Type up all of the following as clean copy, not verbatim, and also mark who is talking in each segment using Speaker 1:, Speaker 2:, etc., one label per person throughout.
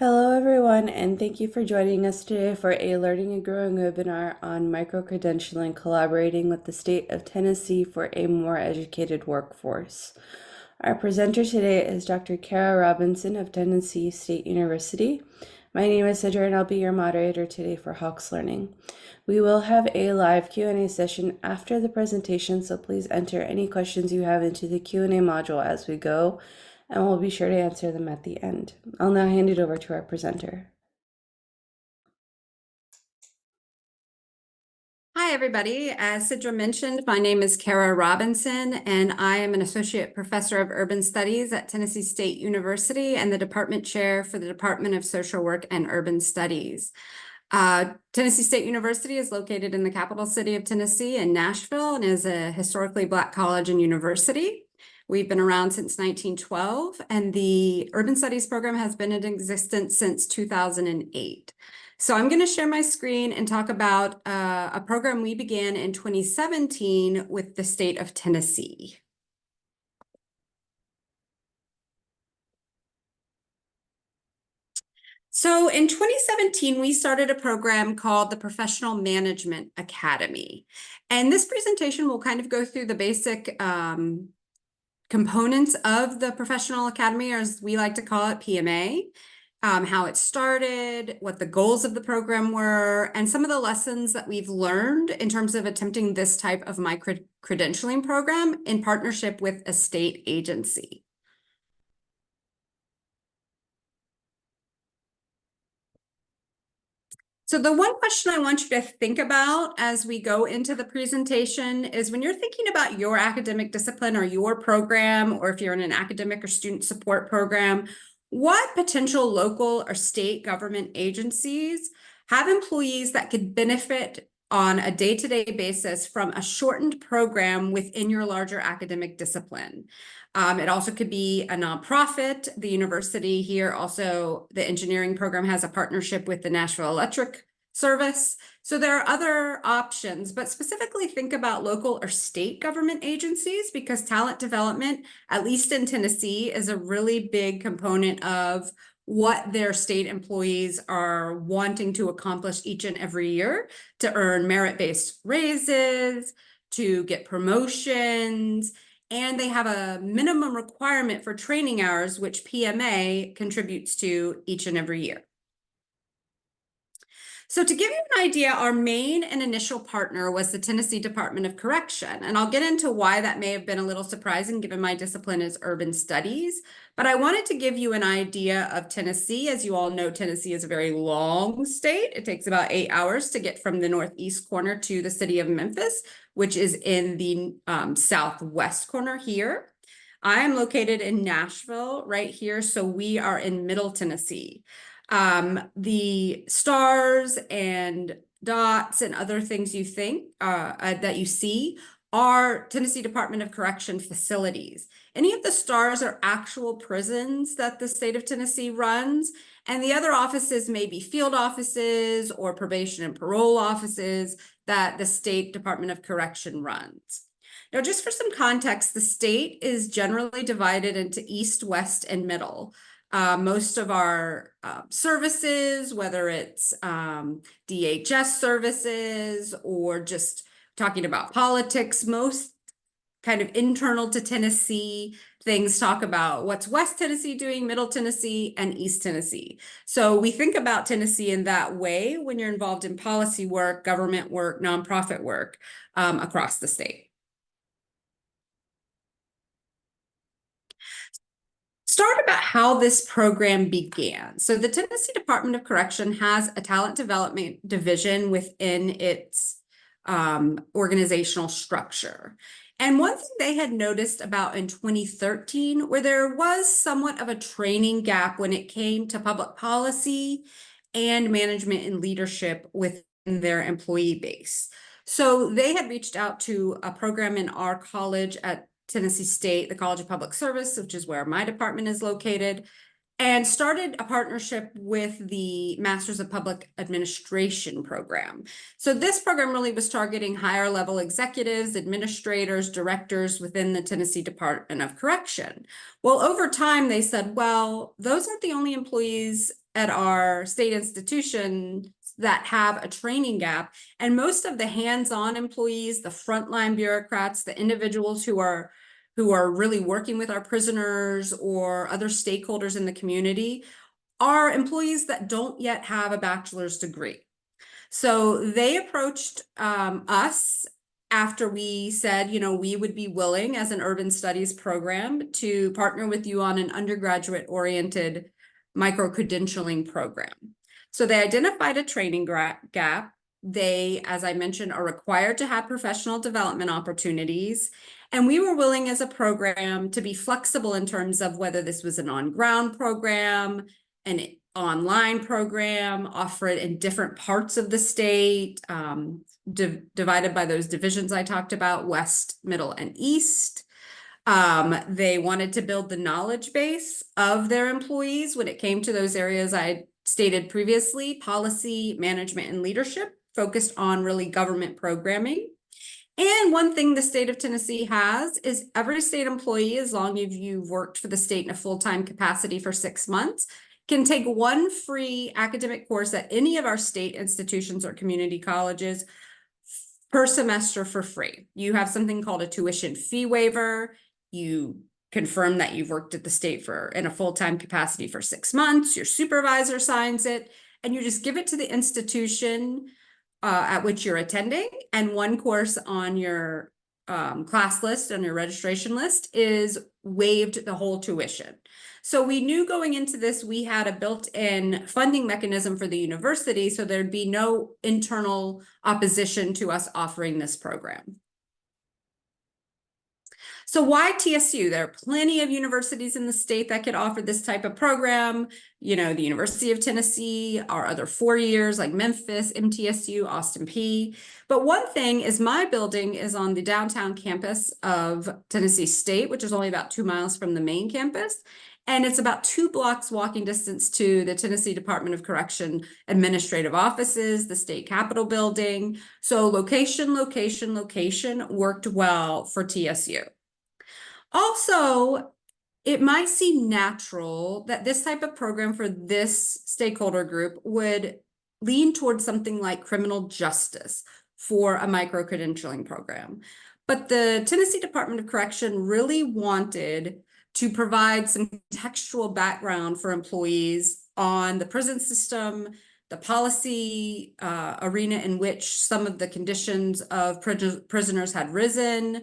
Speaker 1: Hello, everyone, and thank you for joining us today for a Learning and Growing webinar on microcredentialing, collaborating with the state of Tennessee for a more educated workforce. Our presenter today is Dr. Cara Robinson of Tennessee State University. My name is Sidra, and I'll be your moderator today for Hawks Learning. We will have a live Q&A session after the presentation, so please enter any questions you have into the Q&A module as we go, and we'll be sure to answer them at the end. I'll now hand it over to our presenter.
Speaker 2: Hi, everybody. As Sidra mentioned, my name is Cara Robinson, and I am an Associate Professor of Urban Studies at Tennessee State University and the Department Chair for the Department of Social Work and Urban Studies. Tennessee State University is located in the capital city of Tennessee in Nashville and is a historically Black college and university. We've been around since 1912, and the Urban Studies program has been in existence since 2008. So I'm going to share my screen and talk about a program we began in 2017 with the state of Tennessee. So in 2017, we started a program called the Professional Management Academy. And this presentation will kind of go through the basic components of the Professional Academy, or as we like to call it, PMA. How it started, what the goals of the program were, and some of the lessons that we've learned in terms of attempting this type of microcredentialing program in partnership with a state agency. So the one question I want you to think about as we go into the presentation is when you're thinking about your academic discipline or your program, or if you're in an academic or student support program, what potential local or state government agencies have employees that could benefit on a day-to-day basis from a shortened program within your larger academic discipline? It also could be a nonprofit. The university here also, the engineering program has a partnership with the Nashville Electric Service. So there are other options, but specifically think about local or state government agencies, because talent development, at least in Tennessee, is a really big component of what their state employees are wanting to accomplish each and every year to earn merit-based raises, to get promotions, and they have a minimum requirement for training hours, which PMA contributes to each and every year. So to give you an idea, our main and initial partner was the Tennessee Department of Correction. And I'll get into why that may have been a little surprising given my discipline is urban studies. But I wanted to give you an idea of Tennessee. As you all know, Tennessee is a very long state. It takes about 8 hours to get from the northeast corner to the city of Memphis, which is in the southwest corner here. I am located in Nashville right here, so we are in Middle Tennessee. The stars and dots and other things you think that you see are Tennessee Department of Correction facilities. Any of the stars are actual prisons that the state of Tennessee runs, and the other offices may be field offices or probation and parole offices that the State Department of Correction runs. Now, just for some context, the state is generally divided into east, west, and middle. Most of our services, whether it's DHS services or just talking about politics, most kind of internal to Tennessee things talk about what's West Tennessee doing, Middle Tennessee, and East Tennessee. So we think about Tennessee in that way when you're involved in policy work, government work, nonprofit work across the state. Start about how this program began. So the Tennessee Department of Correction has a talent development division within its organizational structure. And one thing they had noticed about in 2013, where there was somewhat of a training gap when it came to public policy and management and leadership within their employee base. So they had reached out to a program in our college at Tennessee State, the College of Public Service, which is where my department is located, and started a partnership with the Masters of Public Administration program. So this program really was targeting higher level executives, administrators, directors within the Tennessee Department of Correction. Well, over time, they said, well, those aren't the only employees at our state institutions that have a training gap, and most of the hands-on employees, the frontline bureaucrats, the individuals who are really working with our prisoners or other stakeholders in the community, are employees that don't yet have a bachelor's degree. So they approached us after we said, you know, we would be willing as an urban studies program to partner with you on an undergraduate oriented micro-credentialing program. So they identified a training gap. They, as I mentioned, are required to have professional development opportunities. And we were willing as a program to be flexible in terms of whether this was an on-ground program, an online program, offer it in different parts of the state, divided by those divisions I talked about, West, Middle, and East. They wanted to build the knowledge base of their employees when it came to those areas I stated previously: policy, management, and leadership, focused on really government programming. And one thing the state of Tennessee has is every state employee, as long as you've worked for the state in a full-time capacity for 6 months, can take one free academic course at any of our state institutions or community colleges per semester for free. You have something called a tuition fee waiver. You confirm that you've worked at the state in a full-time capacity for 6 months. Your supervisor signs it, and you just give it to the institution at which you're attending. And one course on your class list, on your registration list, is waived the whole tuition. So we knew going into this, we had a built-in funding mechanism for the university, so there'd be no internal opposition to us offering this program. So why TSU? There are plenty of universities in the state that could offer this type of program. You know, the University of Tennessee, our other 4 years like Memphis, MTSU, Austin P. But one thing is my building is on the downtown campus of Tennessee State, which is only about 2 miles from the main campus. And it's about 2 blocks walking distance to the Tennessee Department of Correction administrative offices, the state capitol building. So location, location, location worked well for TSU. Also, it might seem natural that this type of program for this stakeholder group would lean towards something like criminal justice for a micro-credentialing program. But the Tennessee Department of Correction really wanted to provide some contextual background for employees on the prison system, the policy arena in which some of the conditions of prisoners had risen.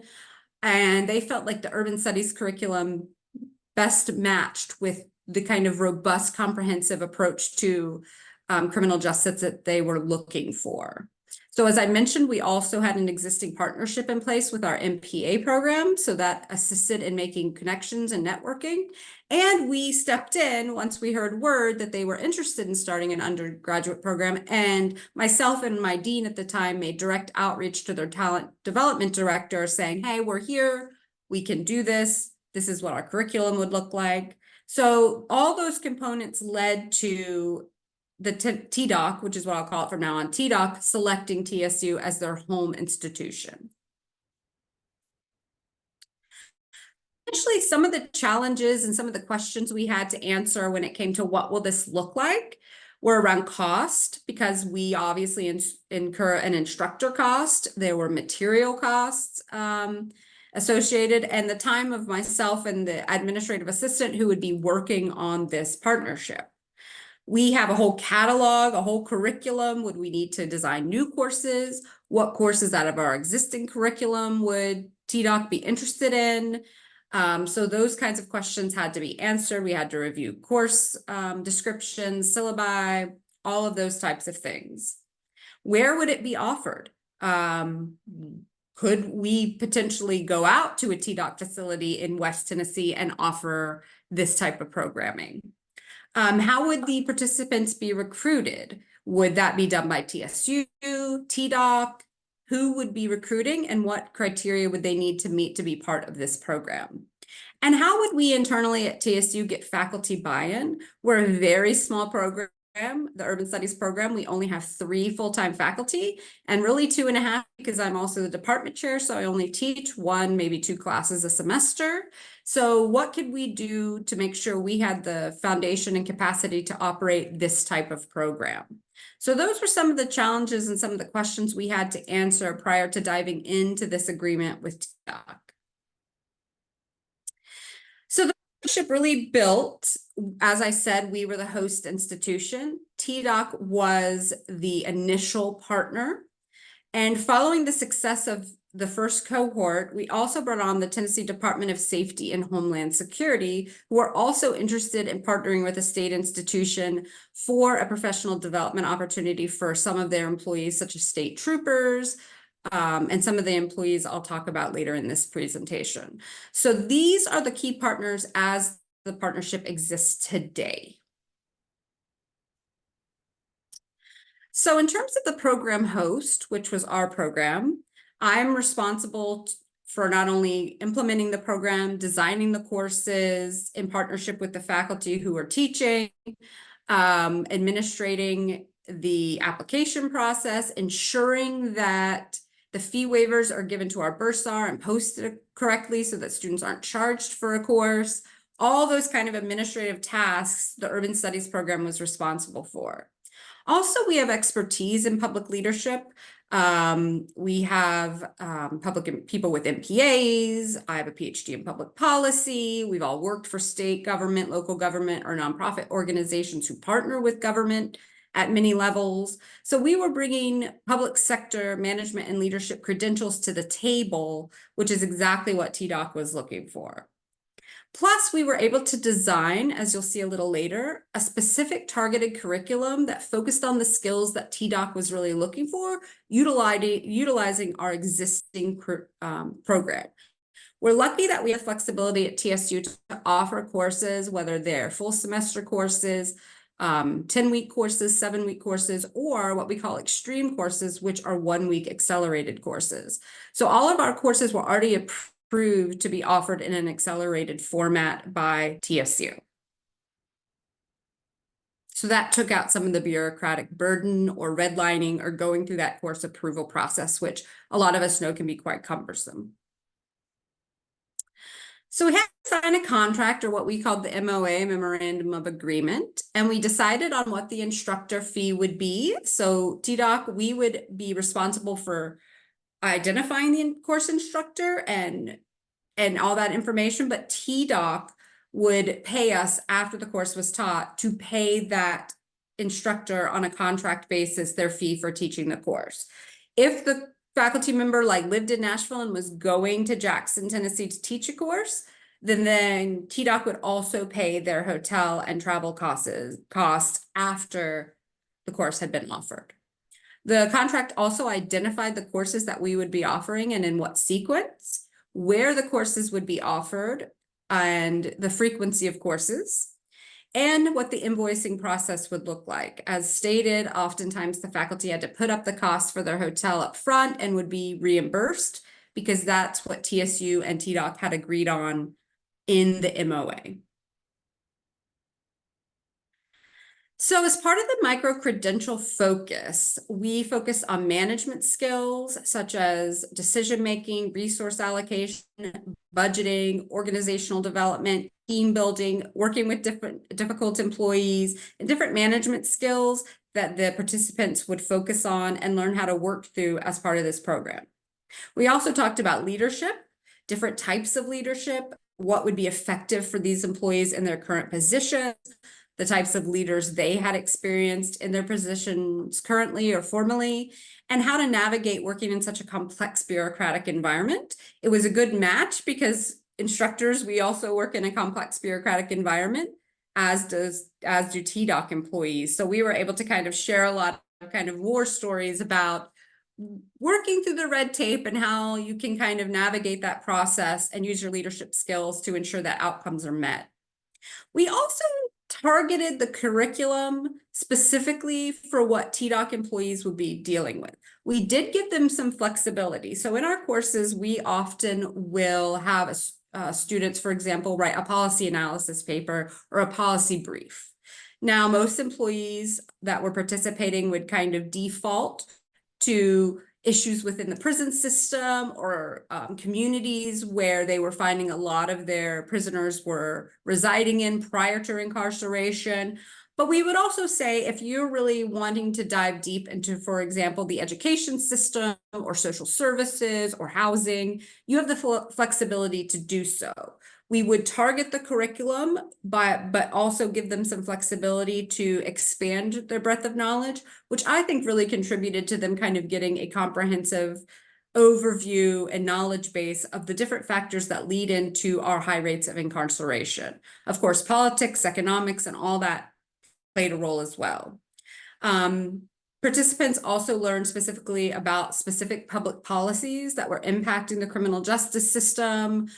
Speaker 2: And they felt like the urban studies curriculum best matched with the kind of robust, comprehensive approach to criminal justice that they were looking for. So as I mentioned, we also had an existing partnership in place with our MPA program, so that assisted in making connections and networking. And we stepped in once we heard word that they were interested in starting an undergraduate program. And myself and my dean at the time made direct outreach to their talent development director saying, hey, we're here, we can do this. This is what our curriculum would look like. So all those components led to the TDOC, which is what I'll call it from now on, TDOC selecting TSU as their home institution. Actually, some of the challenges and some of the questions we had to answer when it came to what will this look like were around cost, because we obviously incur an instructor cost. There were material costs associated, and the time of myself and the administrative assistant who would be working on this partnership. We have a whole catalog, a whole curriculum. Would we need to design new courses? What courses out of our existing curriculum would TDOC be interested in? So those kinds of questions had to be answered. We had to review course descriptions, syllabi, all of those types of things. Where would it be offered? Could we potentially go out to a TDOC facility in West Tennessee and offer this type of programming? How would the participants be recruited? Would that be done by TSU, TDOC? Who would be recruiting, and what criteria would they need to meet to be part of this program? And how would we internally at TSU get faculty buy-in? We're a very small program. the Urban Studies program, we only have 3 full-time faculty, and really 2.5 because I'm also the department chair, so I only teach 1, maybe 2 classes a semester. So what could we do to make sure we had the foundation and capacity to operate this type of program? So those were some of the challenges and some of the questions we had to answer prior to diving into this agreement with TDOC. So the partnership really built, as I said, we were the host institution. TDOC was the initial partner. And following the success of the first cohort, we also brought on the Tennessee Department of Safety and Homeland Security, who are also interested in partnering with a state institution for a professional development opportunity for some of their employees, such as state troopers, and some of the employees I'll talk about later in this presentation. So these are the key partners as the partnership exists today. So in terms of the program host, which was our program, I'm responsible for not only implementing the program, designing the courses in partnership with the faculty who are teaching, administrating the application process, ensuring that the fee waivers are given to our bursar and posted correctly so that students aren't charged for a course. All those kind of administrative tasks the Urban Studies program was responsible for. Also, we have expertise in public leadership. We have public people with MPAs. I have a PhD in public policy. We've all worked for state government, local government, or nonprofit organizations who partner with government at many levels. So we were bringing public sector management and leadership credentials to the table, which is exactly what TDOC was looking for. Plus, we were able to design, as you'll see a little later, a specific targeted curriculum that focused on the skills that TDOC was really looking for, utilizing our existing program. We're lucky that we have flexibility at TSU to offer courses, whether they're full semester courses, 10-week courses, 7-week courses, or what we call extreme courses, which are 1-week accelerated courses. So all of our courses were already approved to be offered in an accelerated format by TSU. So that took out some of the bureaucratic burden or redlining or going through that course approval process, which a lot of us know can be quite cumbersome. So we had to sign a contract, or what we called the MOA, Memorandum of Agreement, and we decided on what the instructor fee would be. So TDOC, we would be responsible for identifying the course instructor and all that information, but TDOC would pay us after the course was taught to pay that instructor on a contract basis their fee for teaching the course. If the faculty member lived in Nashville and was going to Jackson, Tennessee to teach a course, then TDOC would also pay their hotel and travel costs after the course had been offered. The contract also identified the courses that we would be offering and in what sequence, where the courses would be offered, and the frequency of courses, and what the invoicing process would look like. As stated, oftentimes the faculty had to put up the cost for their hotel up front and would be reimbursed because that's what TSU and TDOC had agreed on in the MOA. So as part of the micro-credential focus, we focus on management skills such as decision-making, resource allocation, budgeting, organizational development, team building, working with difficult employees, and different management skills that the participants would focus on and learn how to work through as part of this program. We also talked about leadership, different types of leadership, what would be effective for these employees in their current positions, the types of leaders they had experienced in their positions currently or formerly, and how to navigate working in such a complex bureaucratic environment. It was a good match because instructors, we also work in a complex bureaucratic environment, as do TDOC employees. So we were able to kind of share a lot of kind of war stories about working through the red tape and how you can kind of navigate that process and use your leadership skills to ensure that outcomes are met. We also targeted the curriculum specifically for what TDOC employees would be dealing with. We did give them some flexibility. So in our courses, we often will have students, for example, write a policy analysis paper or a policy brief. Now, most employees that were participating would kind of default to issues within the prison system or communities where they were finding a lot of their prisoners were residing in prior to incarceration. But we would also say if you're really wanting to dive deep into, for example, the education system or social services or housing, you have the flexibility to do so. We would target the curriculum, but also give them some flexibility to expand their breadth of knowledge, which I think really contributed to them kind of getting a comprehensive overview and knowledge base of the different factors that lead into our high rates of incarceration. Of course, politics, economics, and all that played a role as well. Participants also learned specifically about specific public policies that were impacting the criminal justice system,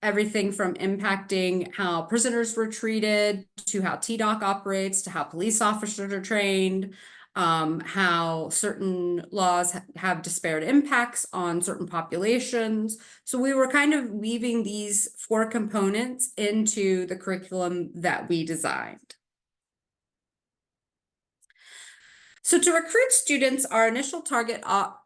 Speaker 2: everything from impacting how prisoners were treated to how TDOC operates to how police officers are trained, how certain laws have disparate impacts on certain populations. So we were kind of weaving these 4 components into the curriculum that we designed. So to recruit students, our initial target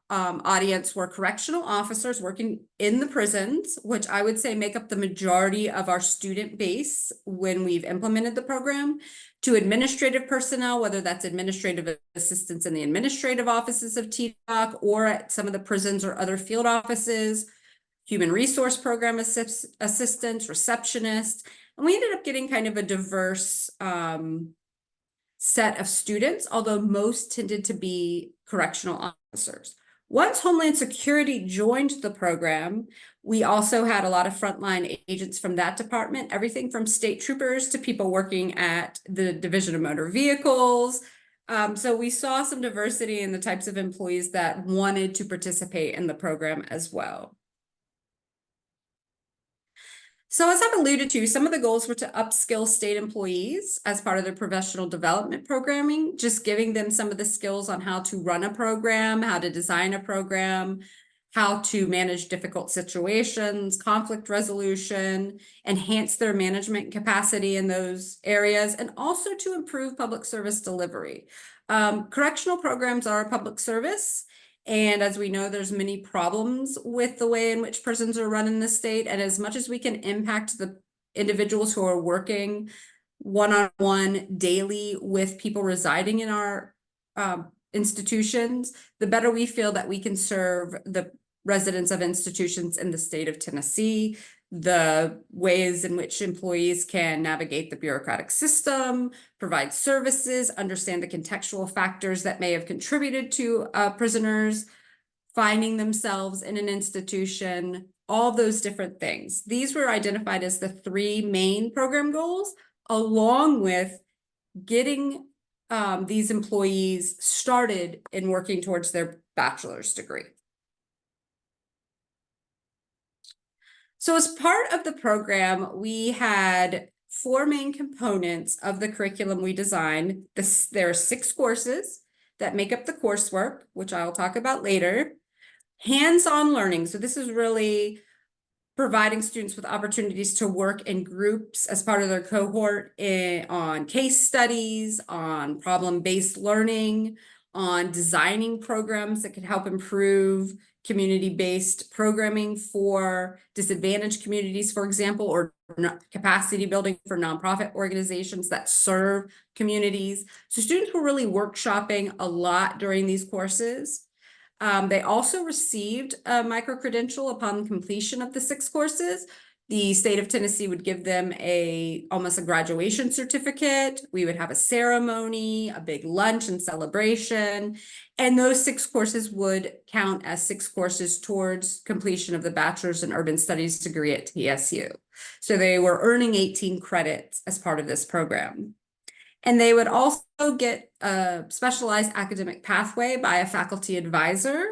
Speaker 2: audience were correctional officers working in the prisons, which I would say make up the majority of our student base when we've implemented the program, to administrative personnel, whether that's administrative assistants in the administrative offices of TDOC or at some of the prisons or other field offices, human resource program assistants, receptionists, and we ended up getting kind of a diverse set of students, although most tended to be correctional officers. Once Homeland Security joined the program, we also had a lot of frontline agents from that department, everything from state troopers to people working at the Division of Motor Vehicles. So we saw some diversity in the types of employees that wanted to participate in the program as well. So as I've alluded to, some of the goals were to upskill state employees as part of their professional development programming, just giving them some of the skills on how to run a program, how to design a program, how to manage difficult situations, conflict resolution, enhance their management capacity in those areas, and also to improve public service delivery. Correctional programs are a public service. And as we know, there's many problems with the way in which prisons are run in the state. And as much as we can impact the individuals who are working one-on-one daily with people residing in our institutions, the better we feel that we can serve the residents of institutions in the state of Tennessee, the ways in which employees can navigate the bureaucratic system, provide services, understand the contextual factors that may have contributed to prisoners finding themselves in an institution, all those different things. These were identified as the 3 main program goals, along with getting these employees started in working towards their bachelor's degree. So as part of the program, we had 4 main components of the curriculum we designed. There are 6 courses that make up the coursework, which I'll talk about later. Hands-on learning. So this is really providing students with opportunities to work in groups as part of their cohort on case studies, on problem-based learning, on designing programs that could help improve community-based programming for disadvantaged communities, for example, or capacity building for nonprofit organizations that serve communities. So students were really workshopping a lot during these courses. They also received a microcredential upon completion of the 6 courses. The state of Tennessee would give them almost a graduation certificate. We would have a ceremony, a big lunch and celebration. And those 6 courses would count as 6 courses towards completion of the bachelor's in urban studies degree at TSU. So they were earning 18 credits as part of this program. And they would also get a specialized academic pathway by a faculty advisor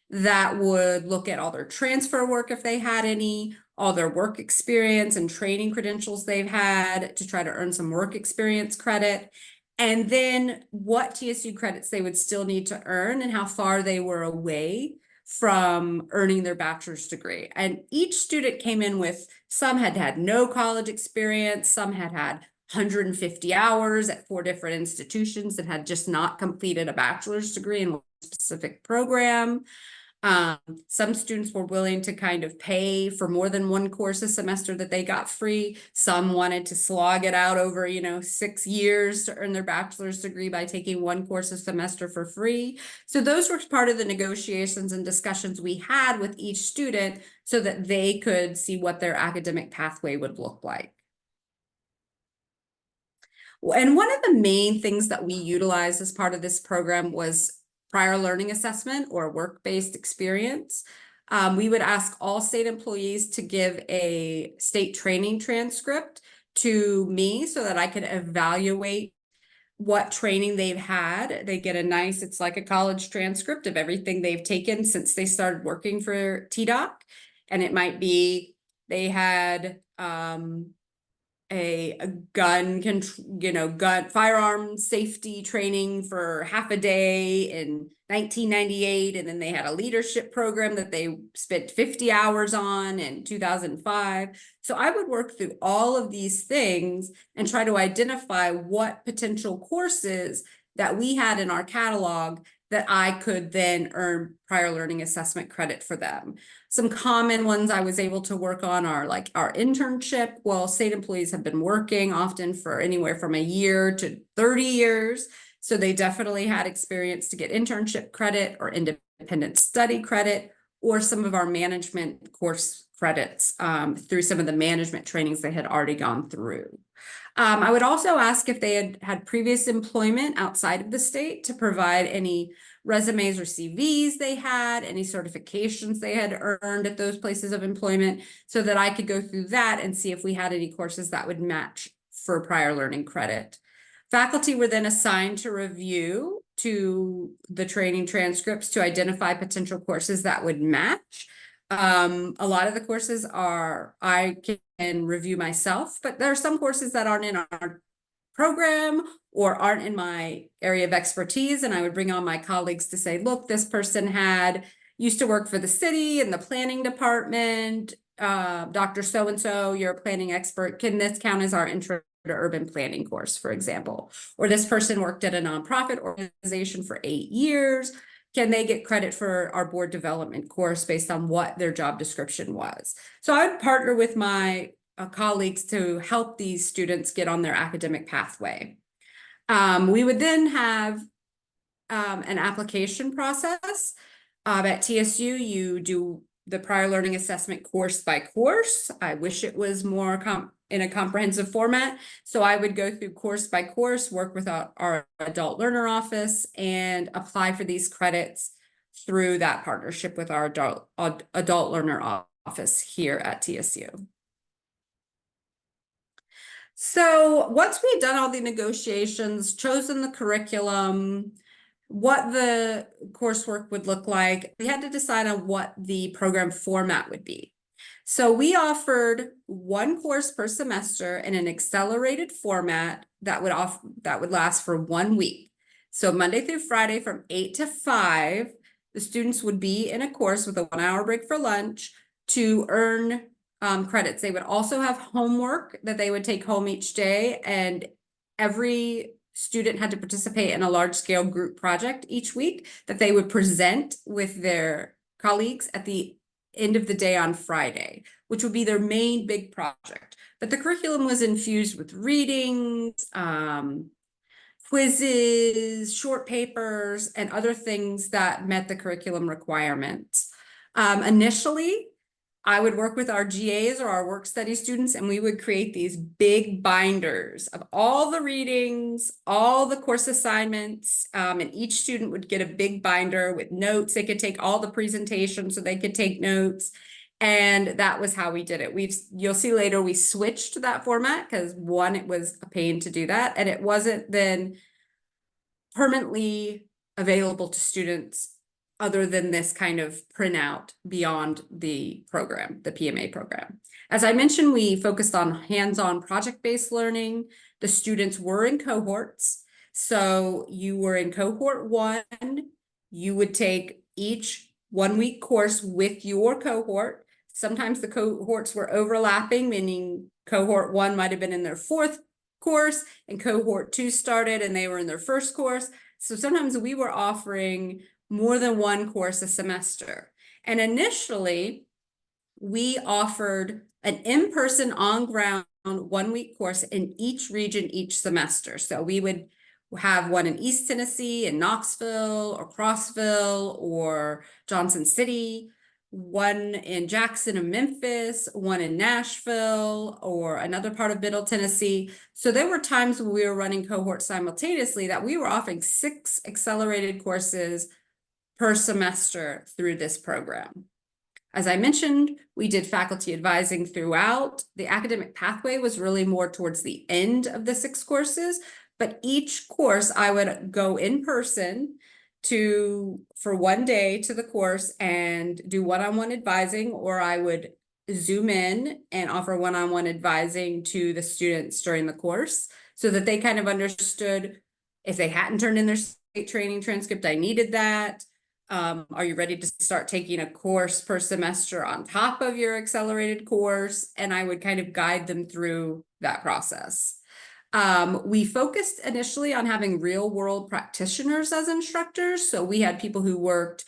Speaker 2: that would look at all their transfer work if they had any, all their work experience and training credentials they've had to try to earn some work experience credit. And then what TSU credits they would still need to earn and how far they were away from earning their bachelor's degree. And each student came in with, some had had no college experience, some had had 150 hours at 4 different institutions that had just not completed a bachelor's degree in one specific program. Some students were willing to kind of pay for more than one course a semester that they got free. Some wanted to slog it out over, 6 years to earn their bachelor's degree by taking one course a semester for free. So those were part of the negotiations and discussions we had with each student so that they could see what their academic pathway would look like. And one of the main things that we utilized as part of this program was prior learning assessment or work-based experience. We would ask all state employees to give a state training transcript to me so that I could evaluate what training they've had. They get it's like a college transcript of everything they've taken since they started working for TDOC. And it might be they had a gun firearm safety training for half a day in 1998, and then they had a leadership program that they spent 50 hours on in 2005. So I would work through all of these things and try to identify what potential courses that we had in our catalog that I could then earn prior learning assessment credit for them. Some common ones I was able to work on are like our internship. Well, state employees have been working often for anywhere from a year to 30 years. So they definitely had experience to get internship credit or independent study credit, or some of our management course credits through some of the management trainings they had already gone through. I would also ask if they had previous employment outside of the state to provide any resumes or CVs they had, any certifications they had earned at those places of employment, so that I could go through that and see if we had any courses that would match for prior learning credit. Faculty were then assigned to review to the training transcripts to identify potential courses that would match. A lot of the courses I can review myself, but there are some courses that aren't in our program or aren't in my area of expertise. And I would bring on my colleagues to say, look, this person used to work for the city in the planning department. Dr. So-and-so, you're a planning expert. Can this count as our intro to urban planning course, for example? Or this person worked at a nonprofit organization for 8 years. Can they get credit for our board development course based on what their job description was? So I would partner with my colleagues to help these students get on their academic pathway. We would then have an application process. At TSU, you do the prior learning assessment course by course. I wish it was more in a comprehensive format. So I would go through course by course, work with our adult learner office, and apply for these credits through that partnership with our adult learner office here at TSU. So once we had done all the negotiations, chosen the curriculum, what the coursework would look like, we had to decide on what the program format would be. So we offered one course per semester in an accelerated format that would last for 1 week. So Monday through Friday from 8 to 5, the students would be in a course with a 1-hour break for lunch to earn credits. They would also have homework that they would take home each day, and every student had to participate in a large-scale group project each week that they would present with their colleagues at the end of the day on Friday, which would be their main big project. But the curriculum was infused with readings, quizzes, short papers, and other things that met the curriculum requirements. Initially, I would work with our GAs or our work study students, and we would create these big binders of all the readings, all the course assignments, and each student would get a big binder with notes. They could take all the presentations so they could take notes. And that was how we did it. You'll see later we switched that format because one, it was a pain to do that, and it wasn't then permanently available to students other than this kind of printout beyond the program, the PMA program. As I mentioned, we focused on hands-on project-based learning. The students were in cohorts. So you were in cohort 1, you would take each 1-week course with your cohort. Sometimes the cohorts were overlapping, meaning cohort 1 might have been in their 4th course and cohort 2 started and they were in their first course. So sometimes we were offering more than one course a semester. And initially, we offered an in-person on-ground 1-week course in each region each semester. So we would have one in East Tennessee, in Knoxville or Crossville or Johnson City, one in Jackson and Memphis, one in Nashville or another part of Middle Tennessee. So there were times when we were running cohorts simultaneously that we were offering 6 accelerated courses per semester through this program. As I mentioned, we did faculty advising throughout. The academic pathway was really more towards the end of the 6 courses, but each course I would go in person for one day to the course and do one-on-one advising, or I would Zoom in and offer one-on-one advising to the students during the course so that they kind of understood if they hadn't turned in their state training transcript, I needed that. Are you ready to start taking a course per semester on top of your accelerated course? And I would kind of guide them through that process. We focused initially on having real world practitioners as instructors. So we had people who worked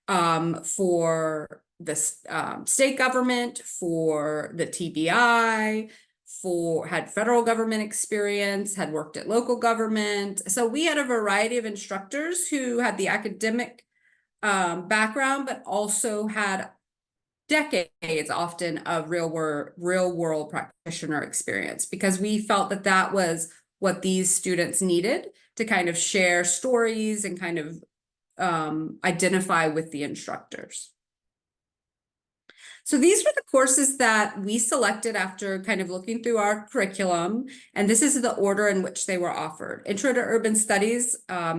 Speaker 2: for the state government, for the TBI, had federal government experience, had worked at local government. So we had a variety of instructors who had the academic background, but also had decades often of real world practitioner experience, because we felt that that was what these students needed to kind of share stories and kind of identify with the instructors. So these were the courses that we selected after kind of looking through our curriculum, and this is the order in which they were offered. Intro to Urban Studies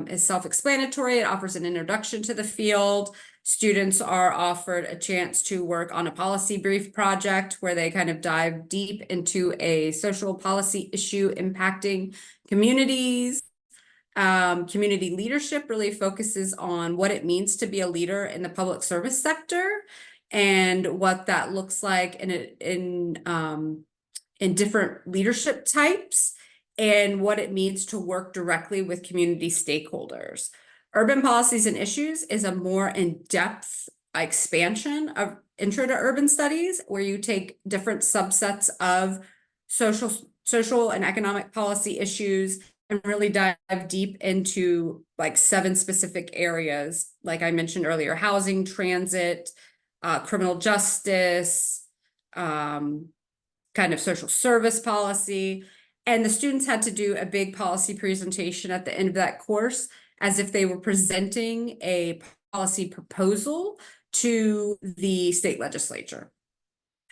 Speaker 2: is self-explanatory. It offers an introduction to the field. Students are offered a chance to work on a policy brief project where they kind of dive deep into a social policy issue impacting communities. Community leadership really focuses on what it means to be a leader in the public service sector and what that looks like in different leadership types and what it means to work directly with community stakeholders. Urban Policies and Issues is a more in-depth expansion of Intro to Urban Studies, where you take different subsets of social and economic policy issues and really dive deep into like 7 specific areas, like I mentioned earlier: housing, transit, criminal justice, kind of social service policy. And the students had to do a big policy presentation at the end of that course as if they were presenting a policy proposal to the state legislature.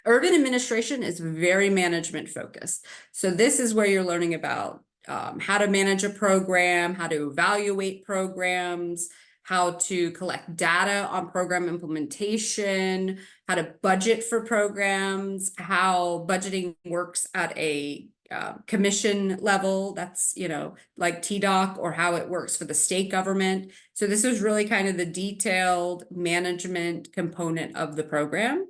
Speaker 2: Urban administration is very management focused. So this is where you're learning about how to manage a program, how to evaluate programs, how to collect data on program implementation, how to budget for programs, how budgeting works at a commission level, that's, like TDOC, or how it works for the state government. So this was really kind of the detailed management component of the program.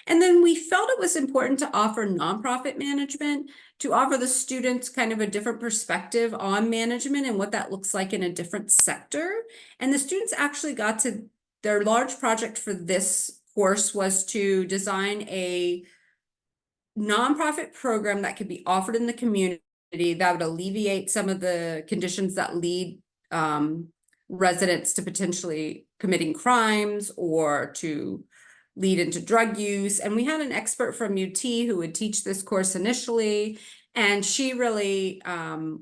Speaker 2: And then we felt it was important to offer nonprofit management, to offer the students kind of a different perspective on management and what that looks like in a different sector. And the students actually got to, their large project for this course was to design a nonprofit program that could be offered in the community that would alleviate some of the conditions that lead residents to potentially committing crimes or to lead into drug use. And we had an expert from UT who would teach this course initially, and she really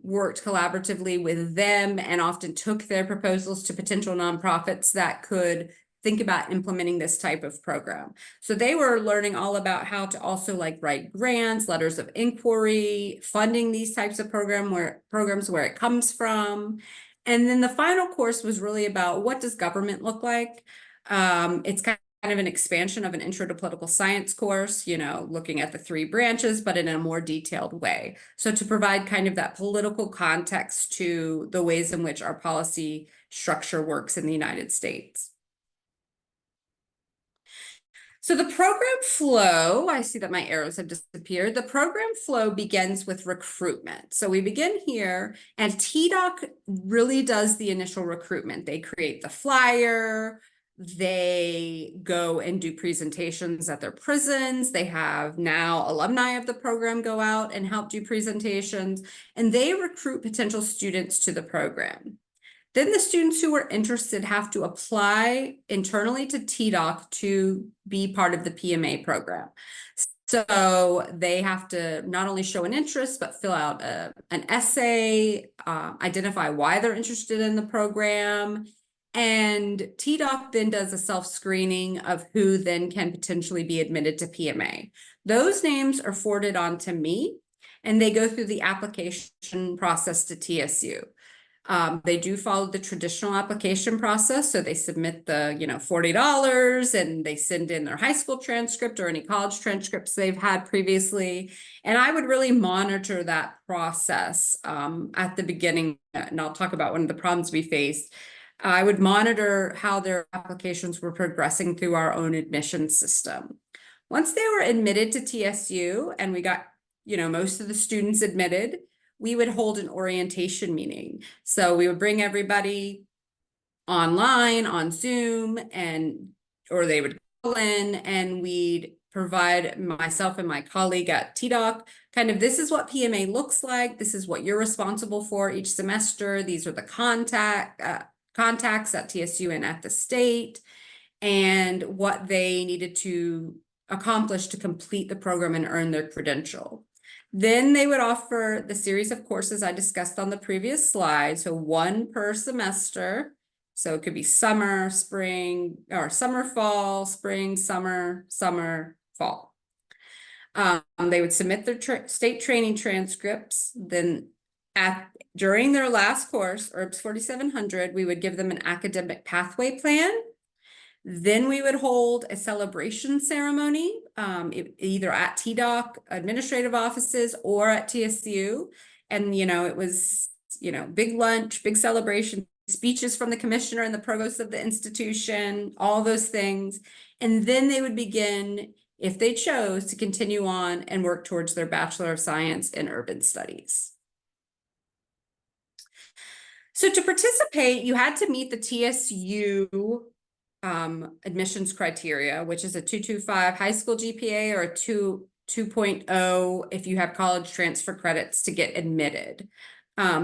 Speaker 2: worked collaboratively with them and often took their proposals to potential nonprofits that could think about implementing this type of program. So they were learning all about how to also like write grants, letters of inquiry, funding these types of programs where it comes from. And then the final course was really about what does government look like? It's kind of an expansion of an intro to political science course, looking at the 3 branches, but in a more detailed way. So to provide kind of that political context to the ways in which our policy structure works in the United States. So the program flow, I see that my arrows have disappeared. The program flow begins with recruitment. So we begin here, and TDOC really does the initial recruitment. They create the flyer, they go and do presentations at their prisons. They have now alumni of the program go out and help do presentations, and they recruit potential students to the program. Then the students who are interested have to apply internally to TDOC to be part of the PMA program. So they have to not only show an interest, but fill out an essay, identify why they're interested in the program. And TDOC then does a self-screening of who then can potentially be admitted to PMA. Those names are forwarded on to me, and they go through the application process to TSU. They do follow the traditional application process. So they submit the, $40 and they send in their high school transcript or any college transcripts they've had previously. And I would really monitor that process at the beginning. And I'll talk about one of the problems we faced. I would monitor how their applications were progressing through our own admission system. Once they were admitted to TSU and we got, most of the students admitted, we would hold an orientation meeting. So we would bring everybody online on Zoom, or they would call in, and we'd provide myself and my colleague at TDOC kind of, this is what PMA looks like. This is what you're responsible for each semester. These are the contacts at TSU and at the state, and what they needed to accomplish to complete the program and earn their credential. Then they would offer the series of courses I discussed on the previous slide. So one per semester. So it could be summer, spring, or summer, fall, spring, summer, summer, fall. They would submit their state training transcripts. Then during their last course, URBS 4700, we would give them an academic pathway plan. Then we would hold a celebration ceremony, either at TDOC administrative offices or at TSU. And, it was, big lunch, big celebration, speeches from the commissioner and the provost of the institution, all those things. And then they would begin, if they chose, to continue on and work towards their Bachelor of Science in Urban Studies. So to participate, you had to meet the TSU admissions criteria, which is a 2.25 high school GPA or a 2.0 if you have college transfer credits to get admitted.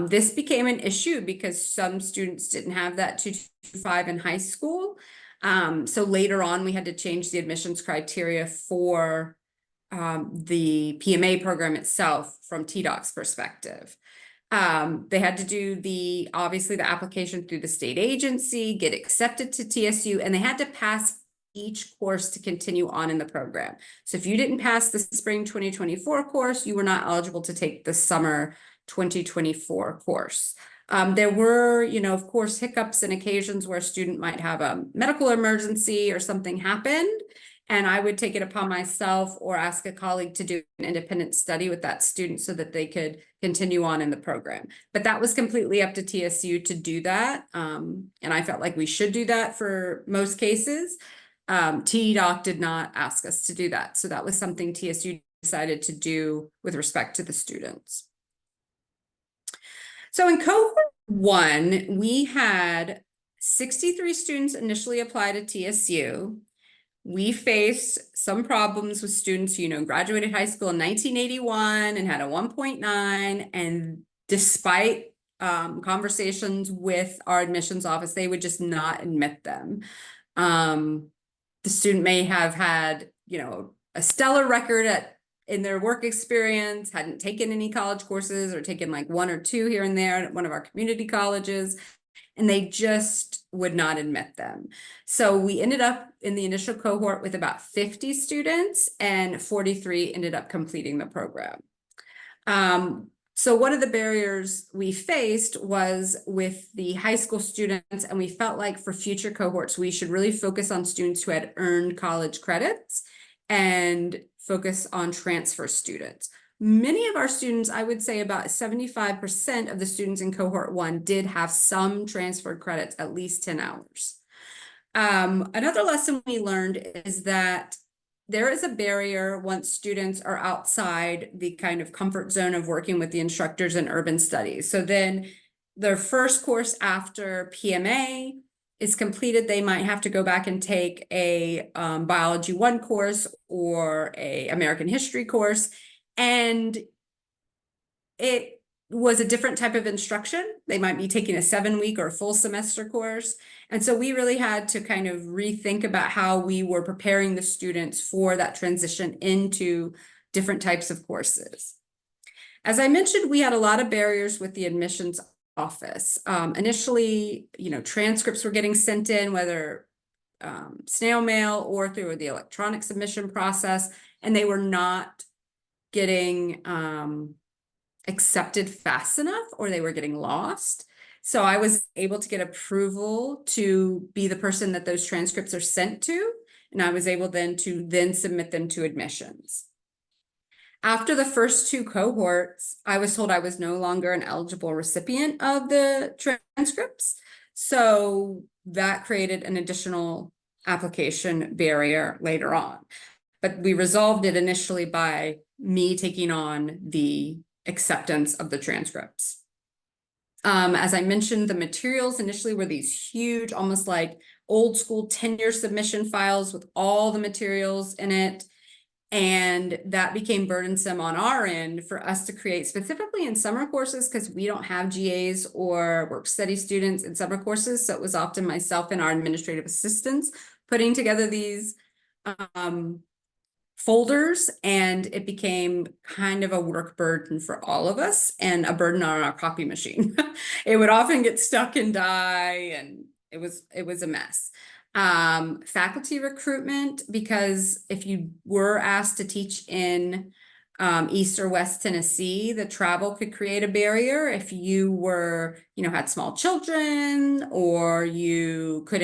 Speaker 2: This became an issue because some students didn't have that 2.25 in high school. So later on, we had to change the admissions criteria for the PMA program itself from TDOC's perspective. They had to do obviously the application through the state agency, get accepted to TSU, and they had to pass each course to continue on in the program. So if you didn't pass the spring 2024 course, you were not eligible to take the summer 2024 course. There were, of course, hiccups and occasions where a student might have a medical emergency or something happened. And I would take it upon myself or ask a colleague to do an independent study with that student so that they could continue on in the program. But that was completely up to TSU to do that. And I felt like we should do that for most cases. TDOC did not ask us to do that. So that was something TSU decided to do with respect to the students. So in cohort 1, we had 63 students initially apply to TSU. We faced some problems with students who, graduated high school in 1981 and had a 1.9. And despite conversations with our admissions office, they would just not admit them. The student may have had, a stellar record in their work experience, hadn't taken any college courses or taken like 1 or 2 here and there at one of our community colleges, and they just would not admit them. So we ended up in the initial cohort with about 50 students, and 43 ended up completing the program. So one of the barriers we faced was with the high school students, and we felt like for future cohorts, we should really focus on students who had earned college credits and focus on transfer students. Many of our students, I would say about 75% of the students in cohort 1 did have some transferred credits, at least 10 hours. Another lesson we learned is that there is a barrier once students are outside the kind of comfort zone of working with the instructors in urban studies. So then their first course after PMA is completed, they might have to go back and take a Biology 1 course or a American History course. And it was a different type of instruction. They might be taking a 7-week or a full semester course. And so we really had to kind of rethink about how we were preparing the students for that transition into different types of courses. As I mentioned, we had a lot of barriers with the admissions office. Initially, transcripts were getting sent in, whether snail mail or through the electronic submission process, and they were not getting accepted fast enough, or they were getting lost. So I was able to get approval to be the person that those transcripts are sent to, and I was able then to submit them to admissions. After the first 2 cohorts, I was told I was no longer an eligible recipient of the transcripts. So that created an additional application barrier later on. But we resolved it initially by me taking on the acceptance of the transcripts. As I mentioned, the materials initially were these huge, almost like old school tenure submission files with all the materials in it. And that became burdensome on our end for us to create, specifically in summer courses, because we don't have GAs or work study students in summer courses. So it was often myself and our administrative assistants putting together these folders, and it became kind of a work burden for all of us and a burden on our copy machine. It would often get stuck and die, and it was a mess. Faculty recruitment, because if you were asked to teach in East or West Tennessee, the travel could create a barrier. If you were, had small children, or you could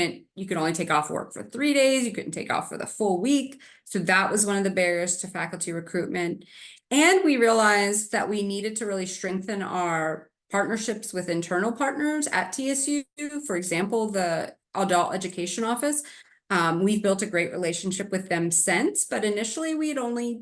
Speaker 2: only take off work for 3 days, you couldn't take off for the full week. So that was one of the barriers to faculty recruitment. And we realized that we needed to really strengthen our partnerships with internal partners at TSU. For example, the Adult Education Office. We've built a great relationship with them since, but initially we had only,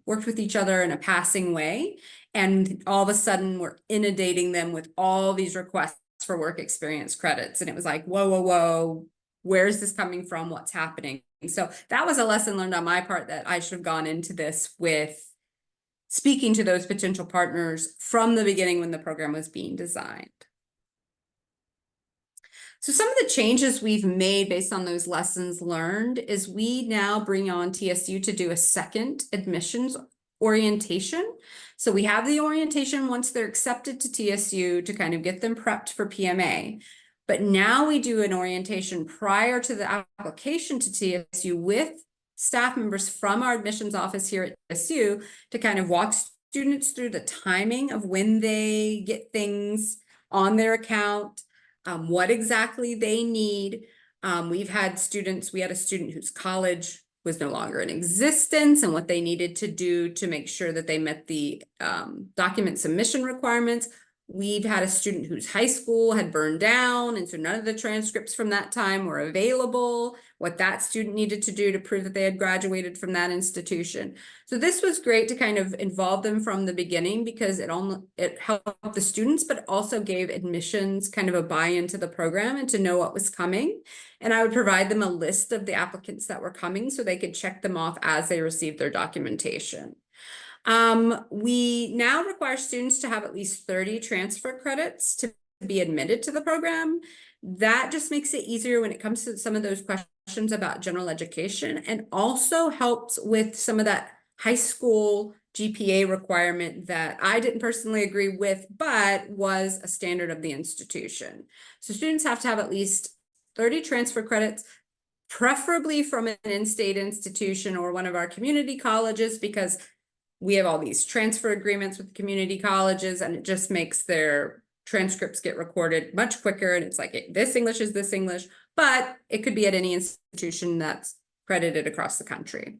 Speaker 2: worked with each other in a passing way. And all of a sudden we're inundating them with all these requests for work experience credits. And it was like, whoa, whoa, whoa, where is this coming from? What's happening? So that was a lesson learned on my part, that I should have gone into this with speaking to those potential partners from the beginning when the program was being designed. So some of the changes we've made based on those lessons learned is we now bring on TSU to do a second admissions orientation. So we have the orientation once they're accepted to TSU to kind of get them prepped for PMA. But now we do an orientation prior to the application to TSU with staff members from our admissions office here at TSU to kind of walk students through the timing of when they get things on their account, what exactly they need. We had a student whose college was no longer in existence, and what they needed to do to make sure that they met the document submission requirements. We've had a student whose high school had burned down, and so none of the transcripts from that time were available, what that student needed to do to prove that they had graduated from that institution. So this was great to kind of involve them from the beginning, because it helped the students, but also gave admissions kind of a buy-in to the program and to know what was coming. And I would provide them a list of the applicants that were coming so they could check them off as they received their documentation. We now require students to have at least 30 transfer credits to be admitted to the program. That just makes it easier when it comes to some of those questions about general education, and also helps with some of that high school GPA requirement that I didn't personally agree with, but was a standard of the institution. So students have to have at least 30 transfer credits, preferably from an in-state institution or one of our community colleges, because we have all these transfer agreements with community colleges, and it just makes their transcripts get recorded much quicker. And it's like, this English is this English, but it could be at any institution that's credited across the country.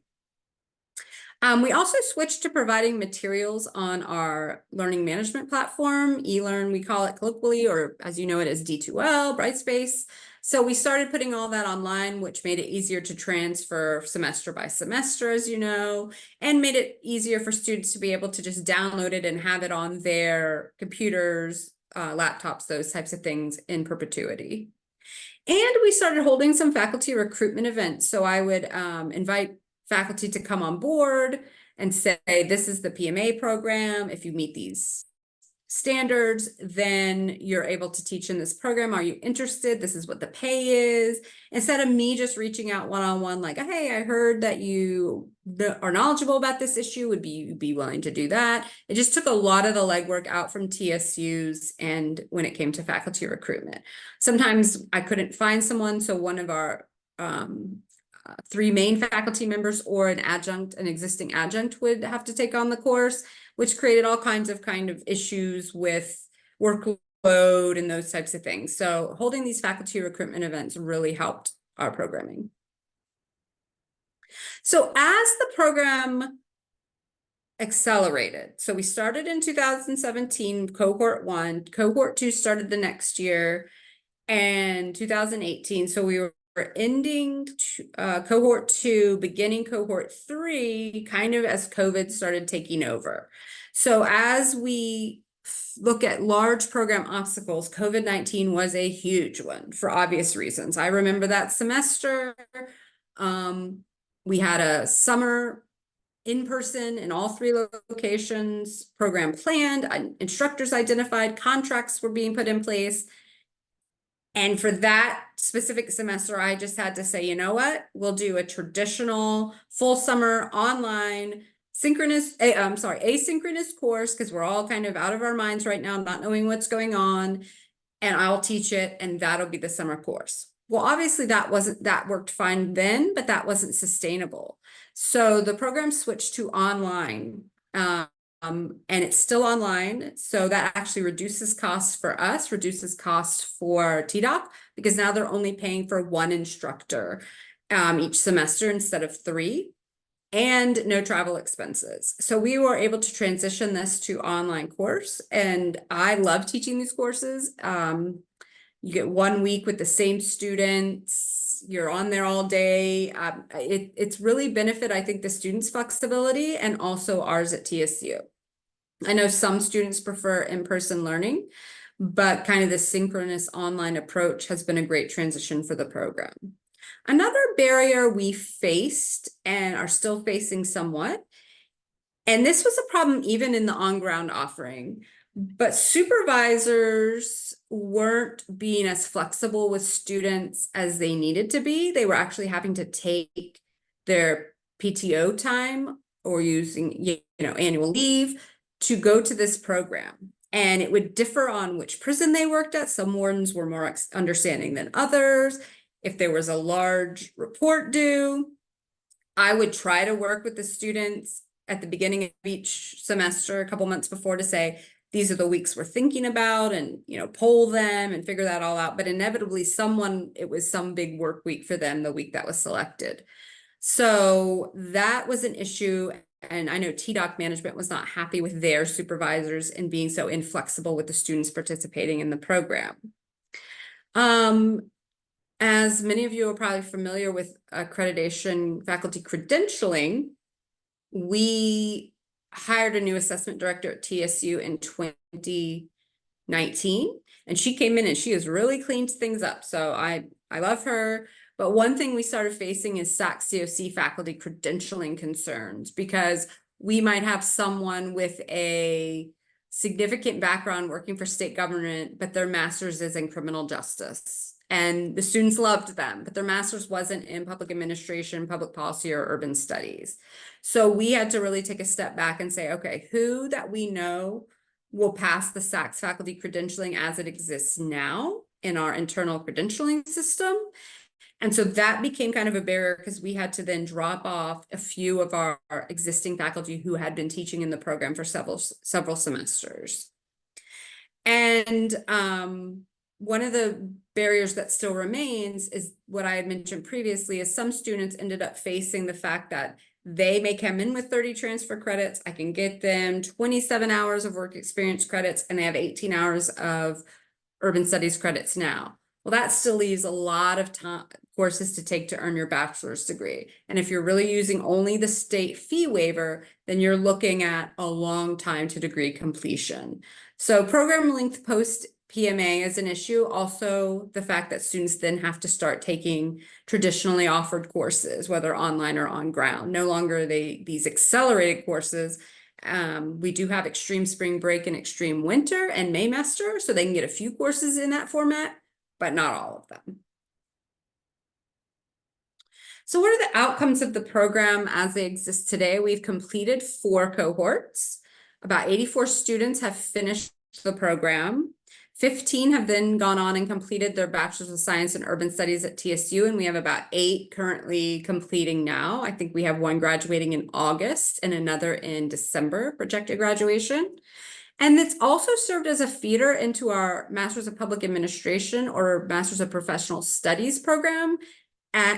Speaker 2: We also switched to providing materials on our learning management platform, eLearn, we call it colloquially, or as you know it as D2L, Brightspace. So we started putting all that online, which made it easier to transfer semester by semester, as you know, and made it easier for students to be able to just download it and have it on their computers, laptops, those types of things in perpetuity. And we started holding some faculty recruitment events. So I would invite faculty to come on board and say, this is the PMA program. If you meet these standards, then you're able to teach in this program. Are you interested? This is what the pay is. Instead of me just reaching out one-on-one, like, hey, I heard that you are knowledgeable about this issue. Would you be willing to do that? It just took a lot of the legwork out from TSUs and when it came to faculty recruitment. Sometimes I couldn't find someone, so one of our three main faculty members or an existing adjunct would have to take on the course, which created all kinds of issues with workload and those types of things. So holding these faculty recruitment events really helped our programming. So as the program accelerated, so we started in 2017, cohort 1, cohort 2 started the next year, and 2018, so we were ending cohort 2, beginning cohort 3, kind of as COVID started taking over. So as we look at large program obstacles, COVID-19 was a huge one for obvious reasons. I remember that semester, we had a summer in-person in all 3 locations, program planned, instructors identified, contracts were being put in place. And for that specific semester, I just had to say, you know what, we'll do a traditional full summer online asynchronous course, because we're all kind of out of our minds right now, not knowing what's going on, and I'll teach it, and that'll be the summer course. Well, obviously that worked fine then, but that wasn't sustainable. So the program switched to online. And it's still online, so that actually reduces costs for us, reduces costs for TDOC, because now they're only paying for 1 instructor each semester instead of 3, and no travel expenses. So we were able to transition this to online course, and I love teaching these courses. You get 1 week with the same students, you're on there all day. It's really benefit, I think, the students' flexibility and also ours at TSU. I know some students prefer in-person learning, but kind of the synchronous online approach has been a great transition for the program. Another barrier we faced and are still facing somewhat, and this was a problem even in the on-ground offering, but supervisors weren't being as flexible with students as they needed to be. They were actually having to take their PTO time or using, annual leave to go to this program. And it would differ on which prison they worked at. Some wardens were more understanding than others. If there was a large report due, I would try to work with the students at the beginning of each semester, a couple months before, to say, these are the weeks we're thinking about, and poll them and figure that all out. But inevitably it was some big work week for them, the week that was selected. So that was an issue. And I know TDOC management was not happy with their supervisors and being so inflexible with the students participating in the program. As many of you are probably familiar with accreditation faculty credentialing, we hired a new assessment director at TSU in 2019, and she came in and she has really cleaned things up. So I love her. But one thing we started facing is SAC-COC faculty credentialing concerns, because we might have someone with a significant background working for state government, but their master's is in criminal justice. And the students loved them, but their master's wasn't in public administration, public policy, or urban studies. So we had to really take a step back and say, okay, who that we know will pass the SACS faculty credentialing as it exists now in our internal credentialing system? And so that became kind of a barrier, because we had to then drop off a few of our existing faculty who had been teaching in the program for several semesters. And one of the barriers that still remains is what I had mentioned previously, is some students ended up facing the fact that they may come in with 30 transfer credits. I can get them 27 hours of work experience credits, and they have 18 hours of urban studies credits now. Well, that still leaves a lot of time courses to take to earn your bachelor's degree. And if you're really using only the state fee waiver, then you're looking at a long time to degree completion. So program length post PMA is an issue. Also, the fact that students then have to start taking traditionally offered courses, whether online or on ground. No longer are they these accelerated courses. We do have extreme spring break and extreme winter and Maymester, so they can get a few courses in that format, but not all of them. So what are the outcomes of the program as they exist today? We've completed 4 cohorts. About 84 students have finished the program. 15 have then gone on and completed their Bachelor's of Science in Urban Studies at TSU, and we have about 8 currently completing now. I think we have 1 graduating in August and another in December, projected graduation. And it's also served as a feeder into our Masters of Public Administration or Masters of Professional Studies program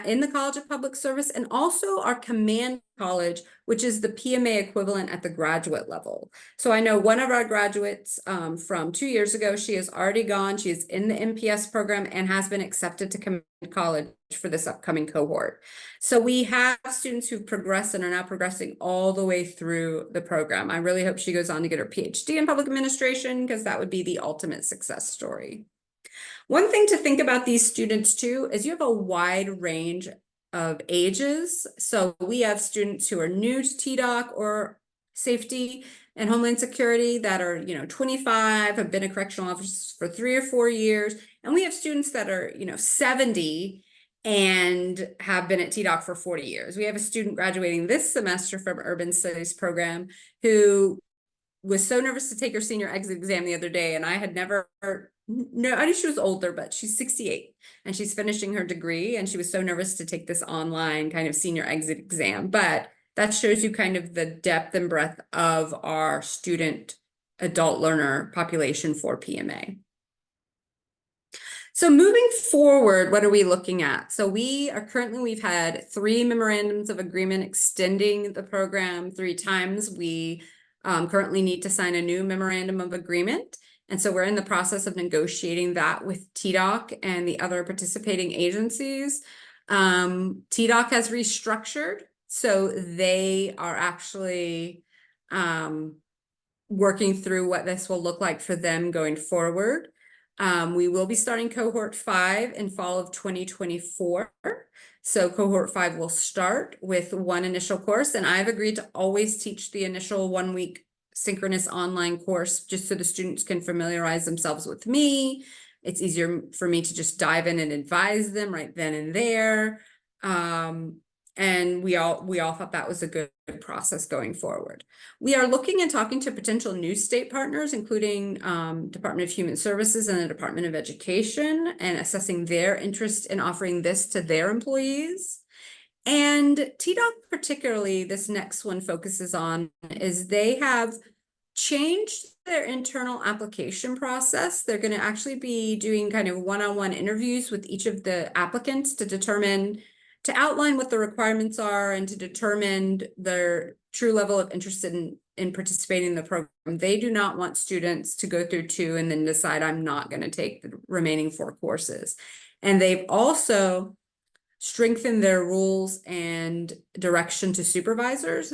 Speaker 2: in the College of Public Service, and also our Command College, which is the PMA equivalent at the graduate level. So I know one of our graduates from 2 years ago, she has already gone, she is in the MPS program and has been accepted to Command College for this upcoming cohort. So we have students who've progressed and are now progressing all the way through the program. I really hope she goes on to get her PhD in public administration, because that would be the ultimate success story. One thing to think about these students too is you have a wide range of ages. So we have students who are new to TDOC or safety and Homeland Security that are, 25, have been a correctional officer for 3 or 4 years. And we have students that are, 70 and have been at TDOC for 40 years. We have a student graduating this semester from Urban Studies program who was so nervous to take her senior exit exam the other day, and I had never, no, I knew she was older, but she's 68 and she's finishing her degree, and she was so nervous to take this online kind of senior exit exam. But that shows you kind of the depth and breadth of our student adult learner population for PMA. So moving forward, what are we looking at? So we've had 3 memorandums of agreement extending the program 3 times. We currently need to sign a new memorandum of agreement. And so we're in the process of negotiating that with TDOC and the other participating agencies. TDOC has restructured, so they are actually working through what this will look like for them going forward. We will be starting cohort 5 in fall of 2024. So cohort 5 will start with 1 initial course, and I've agreed to always teach the initial 1-week synchronous online course just so the students can familiarize themselves with me. It's easier for me to just dive in and advise them right then and there. And we all thought that was a good process going forward. We are looking and talking to potential new state partners, including Department of Human Services and the Department of Education, and assessing their interest in offering this to their employees. And TDOC particularly, this next one focuses on, is they have changed their internal application process. They're going to actually be doing kind of one-on-one interviews with each of the applicants to outline what the requirements are and to determine their true level of interest in participating in the program. They do not want students to go through 2 and then decide I'm not going to take the remaining 4 courses. And they've also strengthened their rules and direction to supervisors.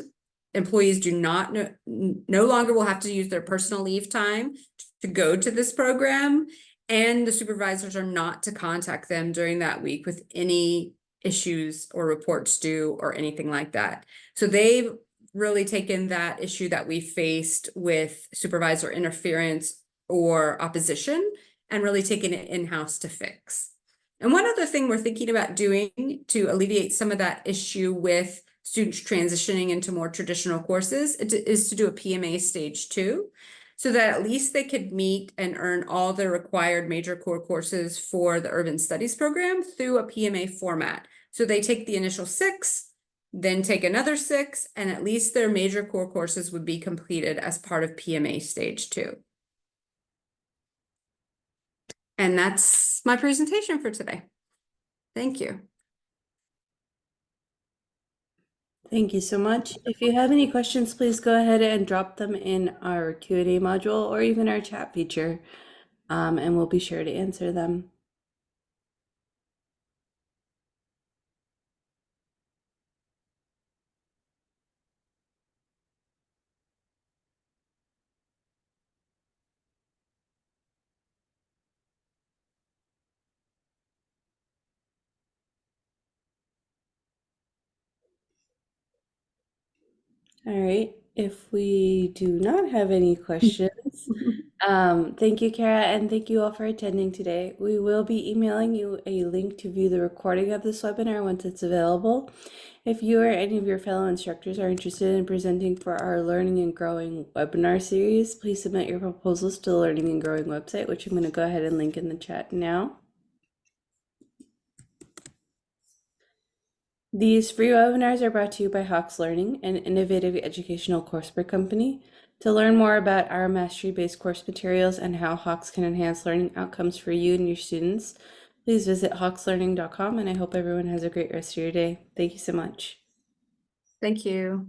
Speaker 2: Employees do not no longer will have to use their personal leave time to go to this program, and the supervisors are not to contact them during that week with any issues or reports due or anything like that. So they've really taken that issue that we faced with supervisor interference or opposition and really taken it in-house to fix. And one other thing we're thinking about doing to alleviate some of that issue with students transitioning into more traditional courses is to do a PMA stage 2, so that at least they could meet and earn all the required major core courses for the Urban Studies program through a PMA format. So they take the initial 6, then take another 6, and at least their major core courses would be completed as part of PMA stage 2. And that's my presentation for today. Thank you.
Speaker 1: Thank you so much. If you have any questions, please go ahead and drop them in our Q&A module or even our chat feature, and we'll be sure to answer them. All right. If we do not have any questions, thank you, Cara, and thank you all for attending today. We will be emailing you a link to view the recording of this webinar once it's available. If you or any of your fellow instructors are interested in presenting for our Learning and Growing webinar series, please submit your proposals to the Learning and Growing website, which I'm going to go ahead and link in the chat now. These free webinars are brought to you by Hawks Learning, an innovative educational courseware company. To learn more about our mastery-based course materials and how Hawks can enhance learning outcomes for you and your students, please visit hawkslearning.com, and I hope everyone has a great rest of your day. Thank you so much.
Speaker 2: Thank you.